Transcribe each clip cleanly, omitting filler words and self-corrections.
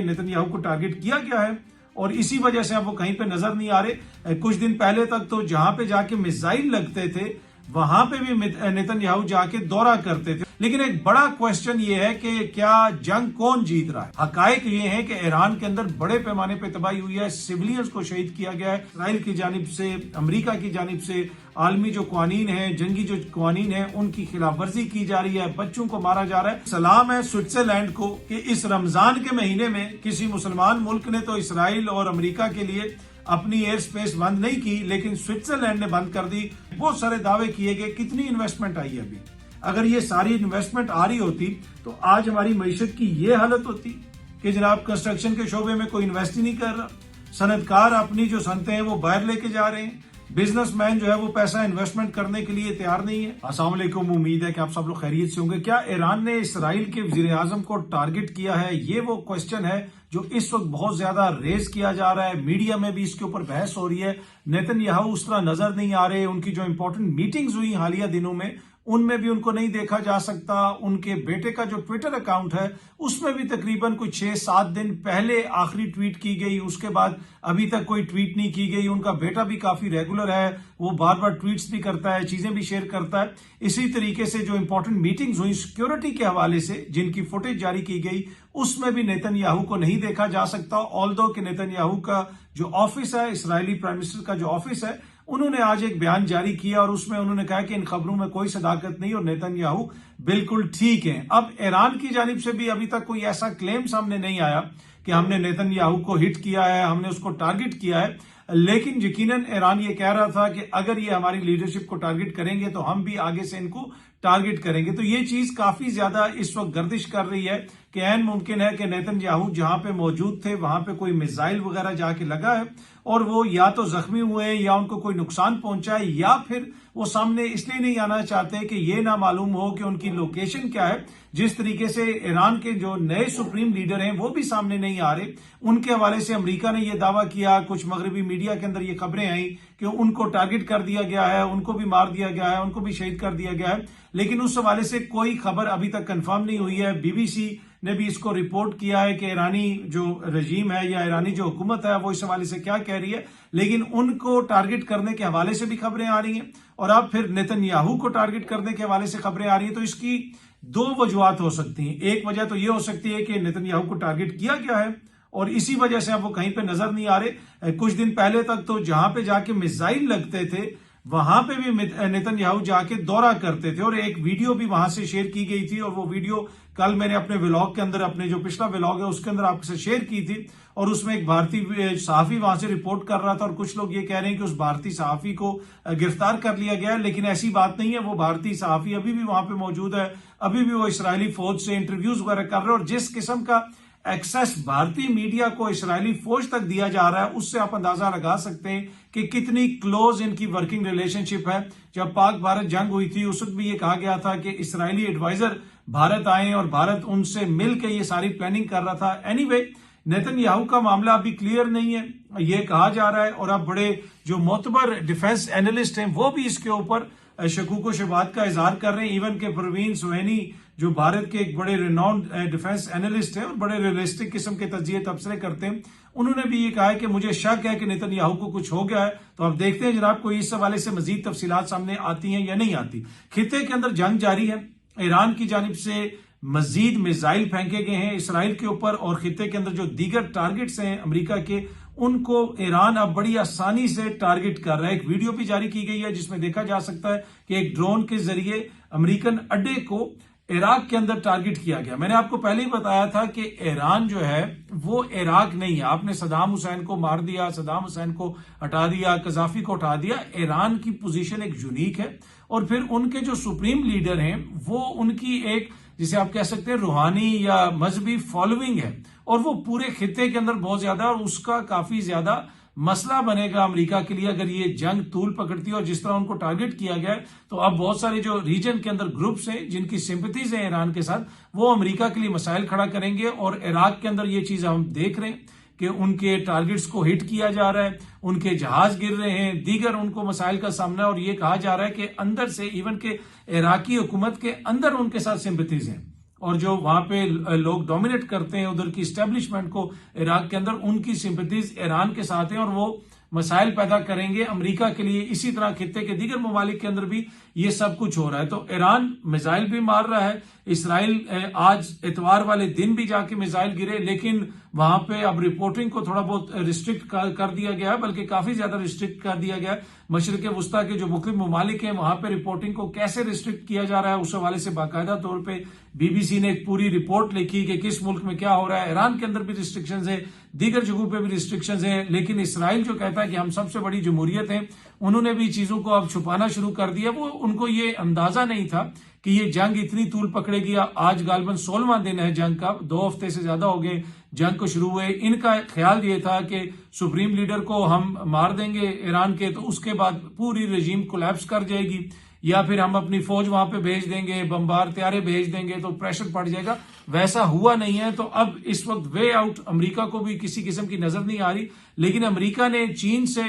Netanyahu को target किया गया है और इसी वजह से अब वो कहीं पे नजर नहीं आ रहे। कुछ दिन पहले तक तो जहां पे जाके मिसाइल लगते थे वहां पे भी नेतन्याहू जाके दौरा करते थे। लेकिन एक बड़ा क्वेश्चन ये है कि क्या जंग कौन जीत रहा है। हकायक ये है कि ईरान के अंदर बड़े पैमाने पे तबाही हुई है, सिविलियंस को शहीद किया गया है। इसराइल की जानिब से, अमेरिका की जानिब से आलमी जो कानून है, जंगी जो कानून है, उनकी खिलाफ वर्जी की जा रही है, बच्चों को मारा जा रहा है। सलाम है स्विट्जरलैंड को कि इस रमजान के महीने में किसी मुसलमान मुल्क ने तो इसराइल और अमेरिका के लिए अपनी एयर स्पेस बंद नहीं की, लेकिन स्विट्जरलैंड ने बंद कर दी। बहुत सारे दावे किए गए, कितनी इन्वेस्टमेंट आई है अभी। अगर ये सारी इन्वेस्टमेंट आ रही होती तो आज हमारी मईशत की ये हालत होती कि जनाब कंस्ट्रक्शन के शोबे में कोई इन्वेस्ट ही नहीं कर रहा, सनतकार अपनी जो सनतें हैं वो बाहर लेके जा रहे हैं, बिजनेसमैन जो है वो पैसा इन्वेस्टमेंट करने के लिए तैयार नहीं है। अस्सलाम वालेकुम, उम्मीद है कि आप सब लोग खैरियत से होंगे। क्या ईरान ने इसराइल के वजीर आजम को टारगेट किया है? ये वो क्वेश्चन है जो इस वक्त बहुत ज्यादा रेज किया जा रहा है। मीडिया में भी इसके ऊपर बहस हो रही है। नेतन्याहू उस तरह नजर नहीं आ रहे। उनकी जो इंपॉर्टेंट मीटिंग्स हुई हालिया दिनों में उनमें भी उनको नहीं देखा जा सकता। उनके बेटे का जो ट्विटर अकाउंट है उसमें भी तकरीबन कुछ 6-7 दिन पहले आखिरी ट्वीट की गई, उसके बाद अभी तक कोई ट्वीट नहीं की गई। उनका बेटा भी काफी रेगुलर है, वो बार बार ट्वीट्स भी करता है, चीजें भी शेयर करता है। इसी तरीके से जो इंपॉर्टेंट मीटिंग्स हुई सिक्योरिटी के हवाले से, जिनकी फुटेज जारी की गई, उसमें भी नेतन्याहू को नहीं देखा जा सकता। ऑल्दो कि नेतन्याहू का जो ऑफिस है, इसराइली प्राइम मिनिस्टर का जो ऑफिस है, उन्होंने आज एक बयान जारी किया और उसमें उन्होंने कहा कि इन खबरों में कोई सदाकत नहीं और नेतन्याहू बिल्कुल ठीक है। अब ईरान की जानिब से भी अभी तक कोई ऐसा क्लेम सामने नहीं आया कि हमने नेतन्याहू को हिट किया है, हमने उसको टारगेट किया है। लेकिन यकीनन ईरान ये कह रहा था कि अगर ये हमारी लीडरशिप को टारगेट करेंगे तो हम भी आगे से इनको टारगेट करेंगे। तो ये चीज काफी ज्यादा इस वक्त गर्दिश कर रही है कि ऐन मुमकिन है कि नेतन्याहू जहां पे मौजूद थे वहां पे कोई मिसाइल वगैरह जाके लगा है और वो या तो जख्मी हुए हैं या उनको कोई नुकसान पहुंचा है, या फिर वो सामने इसलिए नहीं आना चाहते कि ये ना मालूम हो कि उनकी लोकेशन क्या है। जिस तरीके से ईरान के जो नए सुप्रीम लीडर हैं वो भी सामने नहीं आ रहे। उनके हवाले से अमेरिका ने यह दावा किया, कुछ मगरबी मीडिया के अंदर ये खबरें आई कि उनको टारगेट कर दिया गया है, उनको भी मार दिया गया है, उनको भी शहीद कर दिया गया है। लेकिन उस हवाले से कोई खबर अभी तक कंफर्म नहीं हुई है। बीबीसी ने भी इसको रिपोर्ट किया है कि ईरानी जो रजीम है या ईरानी जो हुकूमत है वो इस हवाले से क्या कह रही है, लेकिन उनको टारगेट करने के हवाले से भी खबरें आ रही हैं और अब फिर नेतन्याहू को टारगेट करने के हवाले से खबरें आ रही है। तो इसकी दो वजूहत हो सकती हैं। एक वजह तो यह हो सकती है कि नेतन्याहू को टारगेट किया गया है और इसी वजह से अब वो कहीं पे नजर नहीं आ रहे। कुछ दिन पहले तक तो जहां पे जाके मिसाइल लगते थे वहां पे भी नेतन्याहू जाके दौरा करते थे और एक वीडियो भी वहां से शेयर की गई थी और वो वीडियो कल मैंने अपने व्लॉग के अंदर, अपने जो पिछला व्लॉग है उसके अंदर आपसे शेयर की थी और उसमें एक भारतीय सहाफी वहां से रिपोर्ट कर रहा था और कुछ लोग ये कह रहे हैं कि उस भारतीय सहाफी को गिरफ्तार कर लिया गया है, लेकिन ऐसी बात नहीं है। वो भारतीय सहाफी अभी भी वहां पे मौजूद है, अभी भी वो इसराइली फौज से इंटरव्यूज वगैरह कर रहे हैं और जिस किस्म का एक्सेस भारतीय मीडिया को इसराइली फौज तक दिया जा रहा है उससे आप अंदाजा लगा सकते हैं कि कितनी क्लोज इनकी वर्किंग रिलेशनशिप है। जब पाक भारत जंग हुई थी उस वक्त भी ये कहा गया था कि इसराइली एडवाइजर भारत आए और भारत उनसे मिलकर ये सारी प्लानिंग कर रहा था। एनीवे, नेतन्याहू का मामला अभी क्लियर नहीं है, ये कहा जा रहा है और अब बड़े जो मोतबर डिफेंस एनालिस्ट हैं वो भी इसके ऊपर शकूक व शुबहात का इजहार कर रहे हैं। इवन के परवीन सुहैनी जो भारत के एक बड़े रिनाउंड डिफेंस एनालिस्ट हैं और बड़े रियलिस्टिक किस्म के तज्जिए तबसरे करते हैं, उन्होंने भी ये कहा है कि मुझे शक है कि नेतन्याहू को कुछ हो गया है। तो अब देखते हैं जनाब कोई इस हवाले से मजीद तफसीलात सामने आती हैं या नहीं आती। खित्ते के अंदर जंग जारी है, ईरान की जानिब से मजीद मिसाइल फेंके गए हैं इसराइल के ऊपर और खित्ते के अंदर जो दीगर टारगेट्स हैं अमेरिका के, उनको ईरान अब बड़ी आसानी से टारगेट कर रहा है। एक वीडियो भी जारी की गई है जिसमें देखा जा सकता है कि एक ड्रोन के जरिए अमेरिकन अड्डे को इराक के अंदर टारगेट किया गया। मैंने आपको पहले ही बताया था कि ईरान जो है वो इराक नहीं है। आपने सदाम हुसैन को मार दिया, सदाम हुसैन को हटा दिया, कजाफी को हटा दिया। ईरान की पोजीशन एक यूनिक है और फिर उनके जो सुप्रीम लीडर हैं वो उनकी एक, जिसे आप कह सकते हैं, रूहानी या मजहबी फॉलोइंग है और वो पूरे खित्ते के अंदर बहुत ज्यादा, और उसका काफी ज्यादा मसला बनेगा अमेरिका के लिए अगर ये जंग तूल पकड़ती है। और जिस तरह उनको टारगेट किया गया है तो अब बहुत सारे जो रीजन के अंदर ग्रुप्स हैं जिनकी सिंपैथीज हैं ईरान के साथ, वो अमेरिका के लिए मसाइल खड़ा करेंगे और इराक के अंदर ये चीज हम देख रहे हैं कि उनके टारगेट्स को हिट किया जा रहा है, उनके जहाज गिर रहे हैं, दीगर उनको मसाइल का सामना, और ये कहा जा रहा है कि अंदर से इवन के इराकी हुकूमत के अंदर उनके साथ सिंपैथीज हैं। और जो वहां पे लोग डोमिनेट करते हैं उधर की स्टैब्लिशमेंट को इराक के अंदर, उनकी सिंपैथीज ईरान के साथ हैं और वो मसाइल पैदा करेंगे अमेरिका के लिए। इसी तरह खित्ते के दीगर ममालिक के अंदर भी ये सब कुछ हो रहा है। तो ईरान मिसाइल भी मार रहा है, इसराइल आज इतवार वाले दिन भी जाके मिसाइल गिरे, लेकिन वहां पे अब रिपोर्टिंग को थोड़ा बहुत रिस्ट्रिक्ट कर दिया गया है, बल्कि काफी ज्यादा रिस्ट्रिक्ट कर दिया गया है। मशरिक वस्ता के जो मुख्तलिफ ममालिक हैं वहां पे रिपोर्टिंग को कैसे रिस्ट्रिक्ट किया जा रहा है उस हवाले से बाकायदा तौर पर बीबीसी ने एक पूरी रिपोर्ट लिखी कि किस मुल्क में क्या हो रहा है। ईरान के अंदर भी रिस्ट्रिक्शंस है, दीगर जगहों पे भी रिस्ट्रिक्शंस है, लेकिन इसराइल जो कहता है कि हम सबसे बड़ी जमहूरियत है, उन्होंने भी चीजों को अब छुपाना शुरू कर दिया। वो उनको ये अंदाजा नहीं था कि ये जंग इतनी तूल पकड़ेगी। आज गालबन 16वां दिन है जंग का, 2 हफ्ते से ज्यादा हो गए जंग को शुरू हुए। इनका ख्याल ये था कि सुप्रीम लीडर को हम मार देंगे ईरान के, तो उसके बाद पूरी रजीम कोलैप्स कर जाएगी, या फिर हम अपनी फौज वहां पे भेज देंगे, बमबार त्यारे भेज देंगे तो प्रेशर पड़ जाएगा। वैसा हुआ नहीं है। तो अब इस वक्त वे आउट अमेरिका को भी किसी किस्म की नजर नहीं आ रही, लेकिन अमेरिका ने चीन से,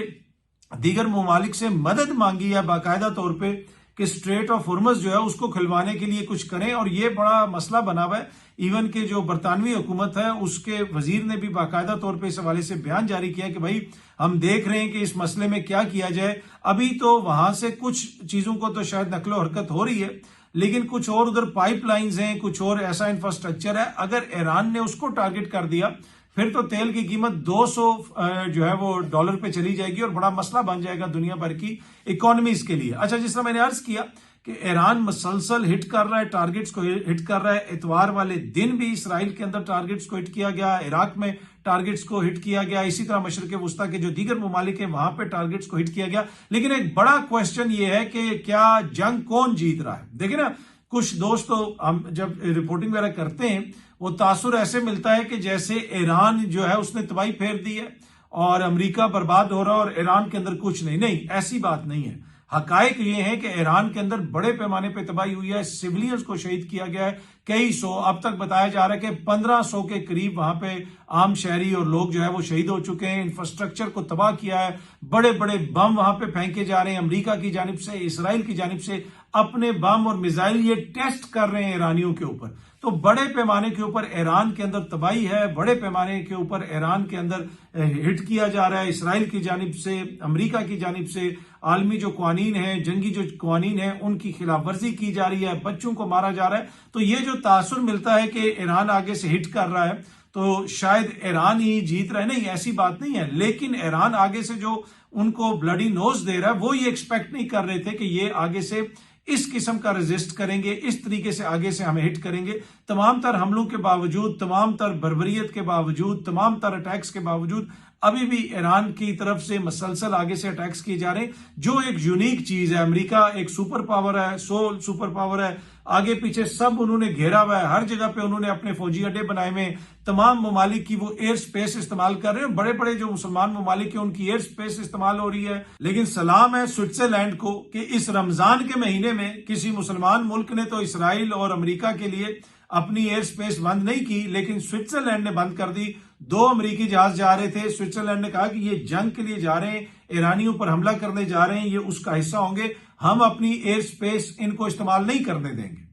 दीगर ममालिक से मदद मांगी है बाकायदा तौर पे कि स्ट्रेट ऑफ हुर्मुज जो है उसको खुलवाने के लिए कुछ करें, और ये बड़ा मसला बना हुआ है। इवन के जो बरतानवी हुकूमत है उसके वजीर ने भी बाकायदा तौर पे इस हवाले से बयान जारी किया कि भाई हम देख रहे हैं कि इस मसले में क्या किया जाए। अभी तो वहां से कुछ चीजों को तो शायद नकलो हरकत हो रही है, लेकिन कुछ और उधर पाइपलाइंस हैं, कुछ और ऐसा इंफ्रास्ट्रक्चर है, अगर ईरान ने उसको टारगेट कर दिया फिर तो तेल की कीमत 200 जो है वो डॉलर पे चली जाएगी और बड़ा मसला बन जाएगा दुनिया भर की इकोनॉमीज के लिए। अच्छा, जिस तरह मैंने अर्ज किया कि ईरान मसलसल हिट कर रहा है, टारगेट्स को हिट कर रहा है। इतवार वाले दिन भी इसराइल के अंदर टारगेट्स को हिट किया गया, इराक में टारगेट्स को हिट किया गया, इसी तरह मशरिक वस्ता के जो दीगर ममालिक हैं वहां पे टारगेट्स को हिट किया गया। लेकिन एक बड़ा क्वेश्चन ये है कि क्या जंग कौन जीत रहा है। देखिए ना, कुछ दोस्त तो हम जब रिपोर्टिंग वगैरह करते हैं वो तासुर ऐसे मिलता है कि जैसे ईरान जो है उसने तबाही फेर दी है और अमेरिका बर्बाद हो रहा है और ईरान के अंदर कुछ नहीं। नहीं, ऐसी बात नहीं है। हकायक ये है कि ईरान के अंदर बड़े पैमाने पर तबाही हुई है, सिविलियंस को शहीद किया गया है कई सौ, अब तक बताया जा रहा है कि 1500 के करीब वहां पे आम शहरी और लोग जो है वो शहीद हो चुके हैं। इंफ्रास्ट्रक्चर को तबाह किया है, बड़े बड़े बम वहां पे फेंके जा रहे हैं अमेरिका की जानिब से, इसराइल की जानिब से अपने बम और मिसाइल ये टेस्ट कर रहे हैं ईरानियों के ऊपर। तो बड़े पैमाने के ऊपर ईरान के अंदर तबाही है, बड़े पैमाने के ऊपर ईरान के अंदर हिट किया जा रहा है इसराइल की जानिब से, अमेरिका की जानिब से। आलमी जो कवानीन है, जंगी जो कवानीन है, उनकी खिलाफ वर्जी की जा रही है, बच्चों को मारा जा रहा है। तो ये जो तासुर मिलता है कि ईरान आगे से हिट कर रहा है तो शायद ईरान ही जीत रहा है, नहीं ऐसी बात नहीं है। लेकिन ईरान आगे से जो उनको ब्लडी नोज दे रहा है वो ये एक्सपेक्ट नहीं कर रहे थे कि ये आगे से इस किस्म का रेजिस्ट करेंगे, इस तरीके से आगे से हमें हिट करेंगे। तमाम तर हमलों के बावजूद, तमाम तर बर्बरियत के बावजूद, तमाम तर अटैक्स के बावजूद अभी भी ईरान की तरफ से मसलसल आगे से अटैक्स किए जा रहे हैं, जो एक यूनिक चीज है। अमेरिका एक सुपर पावर है, सोल सुपर पावर है, आगे पीछे सब उन्होंने घेरा हुआ है, हर जगह पे उन्होंने अपने फौजी अड्डे बनाए हुए, तमाम ममालिक की वो एयर स्पेस इस्तेमाल कर रहे हैं। बड़े बड़े जो मुसलमान ममालिक है उनकी एयर स्पेस इस्तेमाल हो रही है। लेकिन सलाम है स्विट्जरलैंड को कि इस रमजान के महीने में किसी मुसलमान मुल्क ने तो इसराइल और अमेरिका के लिए अपनी एयर स्पेस बंद नहीं की, लेकिन स्विट्जरलैंड ने बंद कर दी। 2 अमेरिकी जहाज जा रहे थे, स्विट्जरलैंड ने कहा कि ये जंग के लिए जा रहे हैं, ईरानियों पर हमला करने जा रहे हैं, ये उसका हिस्सा होंगे, हम अपनी एयर स्पेस इनको इस्तेमाल नहीं करने देंगे।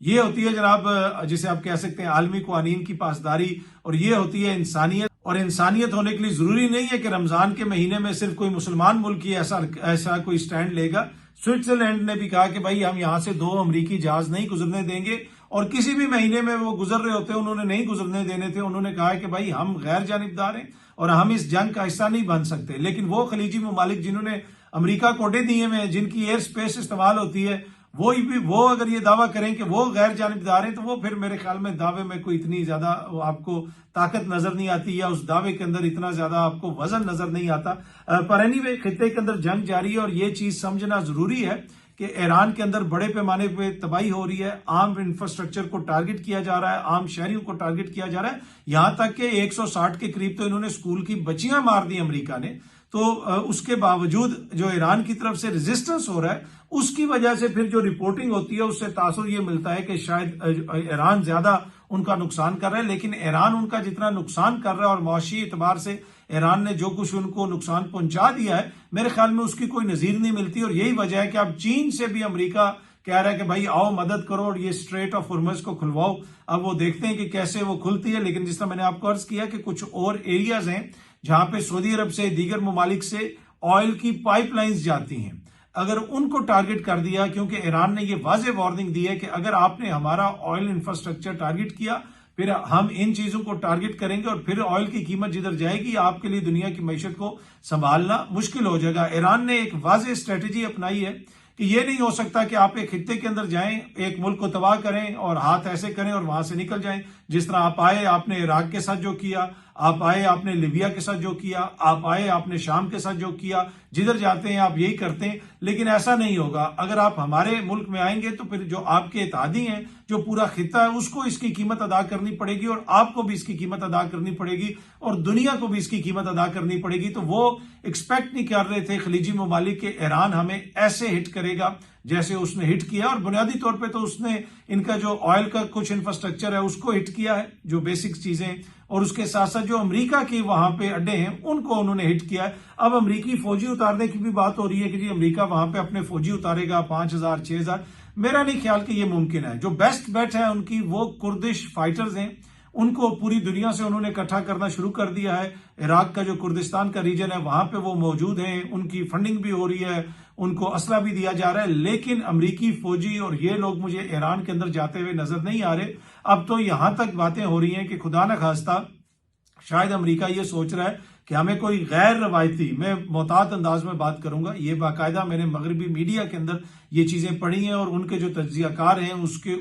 ये होती है जनाब, जिसे आप कह सकते हैं आलमी कवानीन की पासदारी, और ये होती है इंसानियत। और इंसानियत होने के लिए जरूरी नहीं है कि रमजान के महीने में सिर्फ कोई मुसलमान मुल्क ही ऐसा कोई स्टैंड लेगा। स्विट्जरलैंड ने भी कहा कि भाई हम यहां से 2 अमेरिकी जहाज नहीं गुजरने देंगे, और किसी भी महीने में वो गुजर रहे होते उन्होंने नहीं गुजरने देने थे। उन्होंने कहा कि भाई हम गैर जानिबदार हैं और हम इस जंग का हिस्सा नहीं बन सकते। लेकिन वो खलीजी ममालिक जिन्होंने अमेरिका को अड्डे दिए हुए हैं, जिनकी एयर स्पेस इस्तेमाल होती है, वो अगर ये दावा करें कि वो गैर जानिबदार हैं, तो वो फिर मेरे ख्याल में दावे में कोई इतनी ज्यादा आपको ताकत नजर नहीं आती, या उस दावे के अंदर इतना ज्यादा आपको वजन नजर नहीं आता। पर एनीवे, खित्ते के अंदर जंग जारी है और ये चीज समझना जरूरी है कि ईरान के अंदर बड़े पैमाने पे तबाही हो रही है, आम इंफ्रास्ट्रक्चर को टारगेट किया जा रहा है, आम शहरियों को टारगेट किया जा रहा है। यहां तक कि 160 के करीब तो इन्होंने स्कूल की बच्चियां मार दी अमेरिका ने। तो उसके बावजूद जो ईरान की तरफ से रेजिस्टेंस हो रहा है, उसकी वजह से फिर जो रिपोर्टिंग होती है उससे तासुर ये मिलता है कि शायद ईरान ज्यादा उनका नुकसान कर रहा है। लेकिन ईरान उनका जितना नुकसान कर रहा है और मुआशी एतबार से ईरान ने जो कुछ उनको नुकसान पहुंचा दिया है, मेरे ख्याल में उसकी कोई नजीर नहीं मिलती। और यही वजह है कि अब चीन से भी अमेरिका कह रहा है कि भाई आओ मदद करो और ये स्ट्रेट ऑफ हॉर्मुज को खुलवाओ। अब वो देखते हैं कि कैसे वो खुलती है, लेकिन जिस तरह मैंने आपको अर्ज किया कि कुछ और एरियाज हैं जहां पे सऊदी अरब से दीगर ममालिक से ऑयल की पाइपलाइंस जाती हैं, अगर उनको टारगेट कर दिया, क्योंकि ईरान ने ये वाज़ेह वार्निंग दी है कि अगर आपने हमारा ऑयल इंफ्रास्ट्रक्चर टारगेट किया, फिर हम इन चीजों को टारगेट करेंगे और फिर ऑयल की कीमत जिधर जाएगी आपके लिए दुनिया की मईशत को संभालना मुश्किल हो जाएगा। ईरान ने एक वाज़ेह स्ट्रेटेजी अपनाई है कि ये नहीं हो सकता कि आप एक खित्ते के अंदर जाएं, एक मुल्क को तबाह करें और हाथ ऐसे करें और वहां से निकल जाएं। जिस तरह आप आए, आपने इराक के साथ जो किया, आप आए आपने लिबिया के साथ जो किया, आप आए आपने शाम के साथ जो किया, जिधर जाते हैं आप यही करते हैं। लेकिन ऐसा नहीं होगा। अगर आप हमारे मुल्क में आएंगे तो फिर जो आपके इत्तेहादी हैं, जो पूरा खित्ता है, उसको इसकी कीमत अदा करनी पड़ेगी और आपको भी इसकी कीमत अदा करनी पड़ेगी और दुनिया को भी इसकी कीमत अदा करनी पड़ेगी। तो वो एक्सपेक्ट नहीं कर रहे थे खलीजी ममालिक के ईरान हमें ऐसे हिट करेगा जैसे उसने हिट किया। और बुनियादी तौर पे तो उसने इनका जो ऑयल का कुछ इंफ्रास्ट्रक्चर है उसको हिट किया है, जो बेसिक चीजें, और उसके साथ साथ जो अमेरिका के वहां पे अड्डे हैं उनको उन्होंने हिट किया है। अब अमेरिकी फौजी उतारने की भी बात हो रही है कि जी अमेरिका वहां पे अपने फौजी उतारेगा 5,000 6,000। मेरा नहीं ख्याल कि ये मुमकिन है। जो बेस्ट बेट है उनकी वो कुर्दिश फाइटर्स हैं, उनको पूरी दुनिया से उन्होंने इकट्ठा करना शुरू कर दिया है। इराक का जो कुर्दिस्तान का रीजन है वहां पे वो मौजूद हैं, उनकी फंडिंग भी हो रही है, उनको असला भी दिया जा रहा है। लेकिन अमेरिकी फौजी और ये लोग मुझे ईरान के अंदर जाते हुए नजर नहीं आ रहे। अब तो यहां तक बातें हो रही हैं कि खुदा न खास्ता शायद अमेरिका ये सोच रहा है कि हमें कोई गैर रवायती, मैं मोहतात अंदाज में बात करूंगा, ये बाकायदा मैंने मगरबी मीडिया के अंदर ये चीजें पढ़ी हैं और उनके जो तज्जियाकार हैं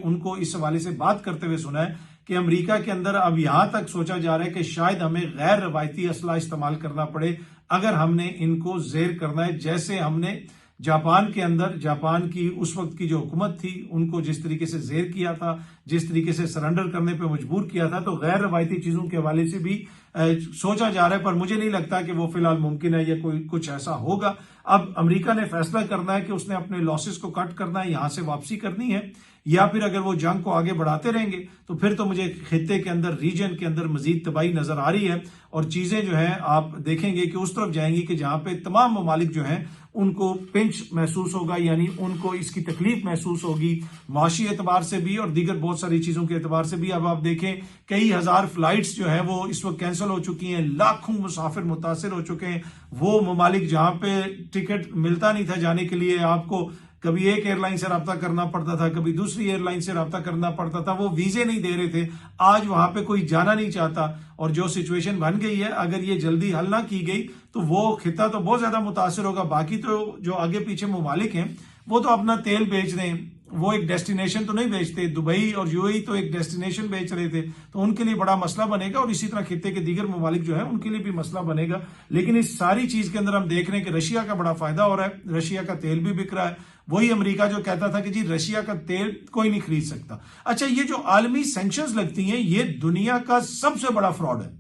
उनको इस हवाले से बात करते हुए सुना है कि अमेरिका के अंदर अब यहां तक सोचा जा रहा है कि शायद हमें गैर रवायती असला इस्तेमाल करना पड़े अगर हमने इनको जेर करना है। जैसे हमने जापान के अंदर, जापान की उस वक्त की जो हुकूमत थी उनको जिस तरीके से जेर किया था, जिस तरीके से सरेंडर करने पे मजबूर किया था, तो गैर रवायती चीजों के हवाले से भी सोचा जा रहा है। पर मुझे नहीं लगता कि वो फिलहाल मुमकिन है या कोई कुछ ऐसा होगा। अब अमेरिका ने फैसला करना है कि उसने अपने लॉसेस को कट करना है, यहां से वापसी करनी है, या फिर अगर वो जंग को आगे बढ़ाते रहेंगे तो फिर तो मुझे खित्ते के अंदर, रीजन के अंदर मजीद तबाही नजर आ रही है और चीजें जो है आप देखेंगे कि उस तरफ जाएंगी कि जहां पे तमाम ममालिक जो हैं उनको पिंच महसूस होगा, यानी उनको इसकी तकलीफ महसूस होगी माशी एतबार से भी और दीगर बहुत सारी चीजों के एतबार से भी। अब आप देखें कई हजार फ्लाइट्स जो है वो इस वक्त कैंसिल हो चुकी हैं, लाखों मुसाफिर मुतासिर हो चुके हैं। वो ममालिक जहां पे टिकट मिलता नहीं था जाने के लिए, आपको कभी एक एयरलाइन से रब्ता करना पड़ता था, कभी दूसरी एयरलाइन से रब्ता करना पड़ता था, वो वीजे नहीं दे रहे थे। आज वहां पे कोई जाना नहीं चाहता और जो सिचुएशन बन गई है, अगर ये जल्दी हल ना की गई तो वो खिता तो बहुत ज्यादा मुतासिर होगा। बाकी तो जो आगे पीछे ममालिक हैं वो तो अपना तेल बेच रहे हैं, वो एक डेस्टिनेशन तो नहीं बेचते। दुबई और यूएई तो एक डेस्टिनेशन बेच रहे थे, तो उनके लिए बड़ा मसला बनेगा और इसी तरह खित्ते के दीगर ममालिक जो है उनके लिए भी मसला बनेगा। लेकिन इस सारी चीज के अंदर हम देख रहे हैं कि रशिया का बड़ा फायदा हो रहा है, रशिया का तेल भी बिक रहा है। वही अमेरिका जो कहता था कि जी रशिया का तेल कोई नहीं खरीद सकता। अच्छा, ये जो आलमी सैंक्शंस लगती हैं ये दुनिया का सबसे बड़ा फ्रॉड है।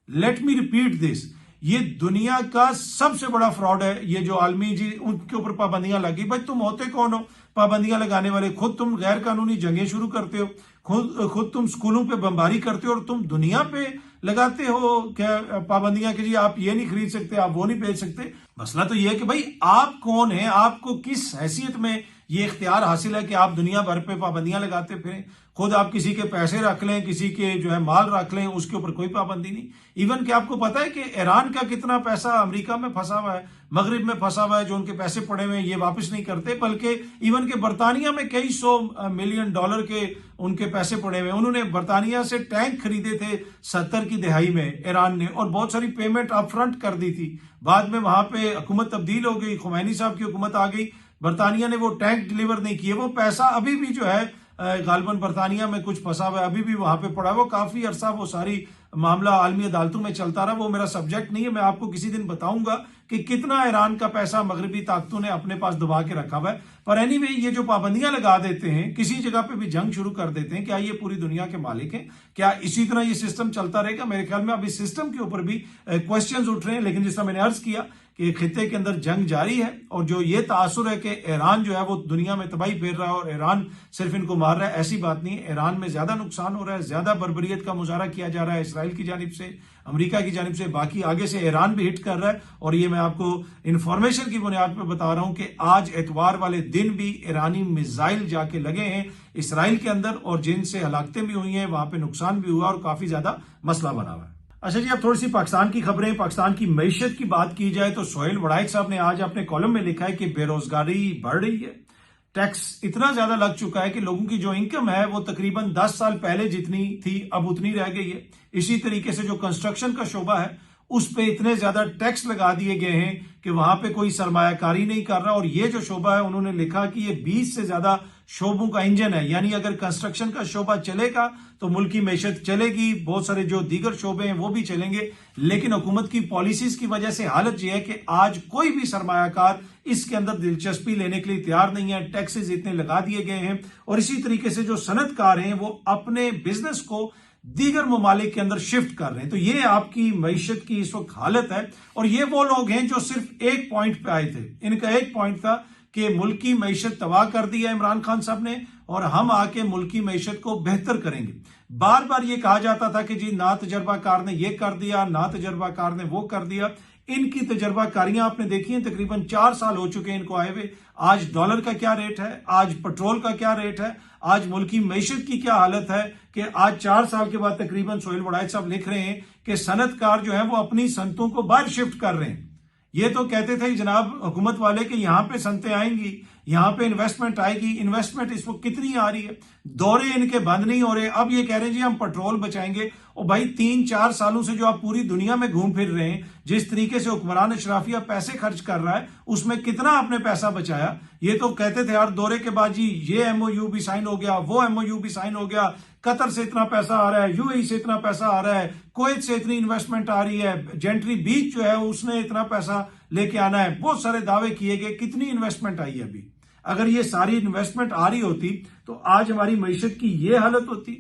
लेट मी रिपीट दिस, ये दुनिया का सबसे बड़ा फ्रॉड है। ये जो आलमी जी उनके ऊपर पाबंदियां लगी, भाई तुम होते कौन हो पाबंदियां लगाने वाले? खुद तुम गैर कानूनी जंगें शुरू करते हो, खुद तुम स्कूलों पे बमबारी करते हो और तुम दुनिया पे लगाते हो क्या पाबंदियां कि जी आप ये नहीं खरीद सकते, आप वो नहीं बेच सकते। मसला तो ये है कि भाई आप कौन है, आपको किस हैसियत में ये इख्तियार हासिल है कि आप दुनिया भर पे पाबंदियां लगाते फिरें? खुद आप किसी के पैसे रख लें, किसी के जो है माल रख लें, उसके ऊपर कोई पाबंदी नहीं। इवन कि आपको पता है कि ईरान का कितना पैसा अमेरिका में फंसा हुआ है, मगरिब में फंसा हुआ है, जो उनके पैसे पड़े हुए हैं ये वापस नहीं करते। बल्कि इवन के बरतानिया में कई $100 मिलियन के उनके पैसे पड़े हुए हैं। उन्होंने बरतानिया से टैंक खरीदे थे 70 की दहाई में ईरान ने, और बहुत सारी पेमेंट अपफ्रंट कर दी थी। बाद में वहां पे हुकूमत तब्दील हो गई, खुमैनी साहब की हुकूमत आ गई, बरतानिया ने वो टैंक डिलीवर नहीं किए। वो पैसा अभी भी जो है गालबन बरतानिया में कुछ फंसा हुआ है, अभी भी वहां पे पड़ा है। वो काफी अरसा वो सारी मामला आलमी अदालतों में चलता रहा। वो मेरा सब्जेक्ट नहीं है, मैं आपको किसी दिन बताऊंगा कि कितना ईरान का पैसा मगरबी ताकतों ने अपने पास दबा के रखा हुआ है। पर एनीवे, ये जो पाबंदियां लगा देते हैं, किसी जगह पे भी जंग शुरू कर देते हैं, क्या ये पूरी दुनिया के मालिक हैं? क्या इसी तरह ये सिस्टम चलता रहेगा? मेरे ख्याल में अब इस सिस्टम के ऊपर भी क्वेश्चंस उठ रहे हैं। लेकिन जिस तरह मैंने अर्ज किया कि खित्ते के अंदर जंग जारी है और जो ये तासुर है कि ईरान जो है वो दुनिया में तबाही फेर रहा है और ईरान सिर्फ इनको मार रहा है, ऐसी बात नहीं है। ईरान में ज्यादा नुकसान हो रहा है, ज्यादा बर्बरियत का मुजाहरा किया जा रहा है इसराइल की जानिब से, अमेरिका की जानिब से, बाकी आगे से ईरान भी हिट कर रहा है। और ये मैं आपको इंफॉर्मेशन की बुनियाद पर बता रहा हूं कि आज एतवार वाले दिन भी ईरानी मिसाइल जाके लगे हैं इसराइल के अंदर, और जिनसे हलाकतें भी हुई हैं, वहां पे नुकसान भी हुआ और काफी ज्यादा मसला बना हुआ है। अच्छा जी, अब थोड़ी सी पाकिस्तान की खबरें। पाकिस्तान की मईशत की बात की जाए तो सोहेल वड़ाइक साहब ने आज अपने कॉलम में लिखा है कि बेरोजगारी बढ़ रही है, टैक्स इतना ज्यादा लग चुका है कि लोगों की जो इनकम है वो तकरीबन 10 साल पहले जितनी थी अब उतनी रह गई है। इसी तरीके से जो कंस्ट्रक्शन का शोबा है उस पे इतने ज्यादा टैक्स लगा दिए गए हैं कि वहां पे कोई सरमायाकारी नहीं कर रहा। और ये जो शोबा है, उन्होंने लिखा कि ये 20 से ज्यादा शोबों का इंजन है, यानी अगर कंस्ट्रक्शन का शोबा चलेगा तो मुल्क की मैशत चलेगी, बहुत सारे जो दीगर शोबे हैं वो भी चलेंगे। लेकिन हुकूमत की पॉलिसीज की वजह से हालत यह है कि आज कोई भी सरमायाकार इसके अंदर दिलचस्पी लेने के लिए तैयार नहीं है, टैक्सेस इतने लगा दिए गए हैं। और इसी तरीके से जो सनतकार हैं वो अपने बिजनेस को दीगर ममालिक के अंदर शिफ्ट कर रहे हैं। तो ये आपकी मईशत की इस वक्त हालत है। और ये वो लोग हैं जो सिर्फ एक पॉइंट पे आए थे, इनका एक पॉइंट था कि मुल्क की मईशत तबाह कर दी है इमरान खान साहब ने, और हम आके मुल्क की मईशत को बेहतर करेंगे। बार बार ये कहा जाता था कि जी ना तजर्बाकार ने ये कर दिया, ना तजर्बाकार ने वो कर दिया। इनकी तजर्बाकारियां आपने देखी हैं, तकरीबन 4 साल हो चुके हैं इनको आए हुए। आज डॉलर का क्या रेट है, आज पेट्रोल का क्या रेट है, आज मुल्क की मईशत की क्या हालत है कि आज 4 साल के बाद तकरीबन सोहेल वड़ाइक साहब लिख रहे हैं कि सनतकार जो है वो अपनी सनतों को बाहर शिफ्ट कर रहे हैं। ये तो कहते थे जनाब हुकूमत वाले कि यहां पे सनतें आएंगी, यहां पे इन्वेस्टमेंट आएगी। इन्वेस्टमेंट इस वक्त कितनी आ रही है, दौरे इनके बंद नहीं हो रहे। अब ये कह रहे हैं जी हम पेट्रोल बचाएंगे। और भाई 3-4 सालों से जो आप पूरी दुनिया में घूम फिर रहे हैं, जिस तरीके से हुक्मरान अशराफिया पैसे खर्च कर रहा है, उसमें कितना आपने पैसा बचाया। ये तो कहते थे यार दौरे के बाद जी ये एमओयू भी साइन हो गया, वो एमओयू भी साइन हो गया, कतर से इतना पैसा आ रहा है, यूएई से इतना पैसा आ रहा है, कुवैत से इतनी इन्वेस्टमेंट आ रही है, जेंट्री बीच जो है उसने इतना पैसा लेके आना है। बहुत सारे दावे किए गए, कितनी इन्वेस्टमेंट आई है अभी। अगर ये सारी इन्वेस्टमेंट आ रही होती तो आज हमारी मईशत की ये हालत होती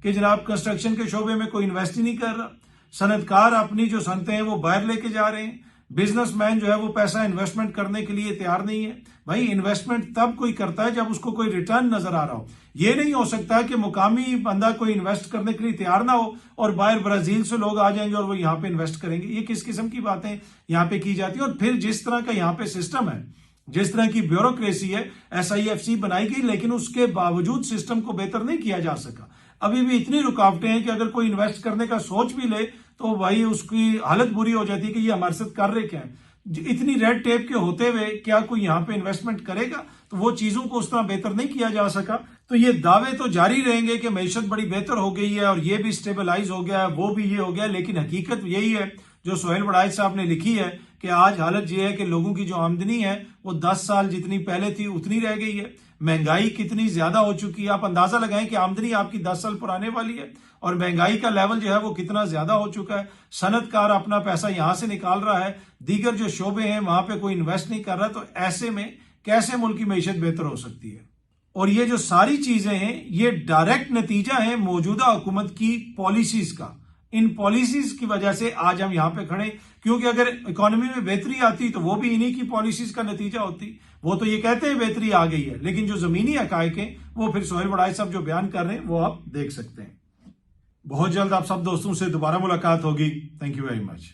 कि जनाब कंस्ट्रक्शन के शोबे में कोई इन्वेस्ट ही नहीं कर रहा, सनतकार अपनी जो सनतें हैं वो बाहर लेके जा रहे हैं, बिजनेसमैन जो है वो पैसा इन्वेस्टमेंट करने के लिए तैयार नहीं है। भाई इन्वेस्टमेंट तब कोई करता है जब उसको कोई रिटर्न नजर आ रहा हो। ये नहीं हो सकता कि मुकामी बंदा कोई इन्वेस्ट करने के लिए तैयार ना हो और बाहर ब्राजील से लोग आ जाएंगे और वो यहाँ पे इन्वेस्ट करेंगे। ये किस किस्म की बातें यहाँ पे की जाती है। और फिर जिस तरह का यहाँ पे सिस्टम है, जिस तरह की ब्यूरोक्रेसी है, SIFC बनाई गई लेकिन उसके बावजूद सिस्टम को बेहतर नहीं किया जा सका। अभी भी इतनी रुकावटें हैं कि अगर कोई इन्वेस्ट करने का सोच भी ले तो भाई उसकी हालत बुरी हो जाती है कि ये हमारे साथ कर रहे क्या है। इतनी रेड टेप के होते हुए क्या कोई यहाँ पे इन्वेस्टमेंट करेगा? तो वो चीजों को उस तरह बेहतर नहीं किया जा सका। तो ये दावे तो जारी रहेंगे कि मैशत बड़ी बेहतर हो गई है और ये भी स्टेबलाइज हो गया है, वो भी ये हो गया, लेकिन हकीकत यही है जो सोहेल वड़ाइक साहब ने लिखी है कि आज हालत ये है कि लोगों की जो आमदनी है वो 10 साल जितनी पहले थी उतनी रह गई है। महंगाई कितनी ज्यादा हो चुकी है, आप अंदाजा लगाएं कि आमदनी आपकी 10 साल पुराने वाली है और महंगाई का लेवल जो है वो कितना ज्यादा हो चुका है। सनतकार अपना पैसा यहां से निकाल रहा है, दीगर जो शोबे हैं वहां पे कोई इन्वेस्ट नहीं कर रहा। तो ऐसे में कैसे मुल्क की मैशत बेहतर हो सकती है? और ये जो सारी चीजें हैं ये डायरेक्ट नतीजा है मौजूदा हुकूमत की पॉलिसीज का। इन पॉलिसीज की वजह से आज हम यहां पे खड़े, क्योंकि अगर इकोनॉमी में बेहतरी आती तो वो भी इन्हीं की पॉलिसीज का नतीजा होती। वो तो ये कहते हैं बेहतरी आ गई है, लेकिन जो जमीनी हकायक हैं वो फिर सोहेल वड़ाइक साहब जो बयान कर रहे हैं वो आप देख सकते हैं। बहुत जल्द आप सब दोस्तों से दोबारा मुलाकात होगी। Thank you very much.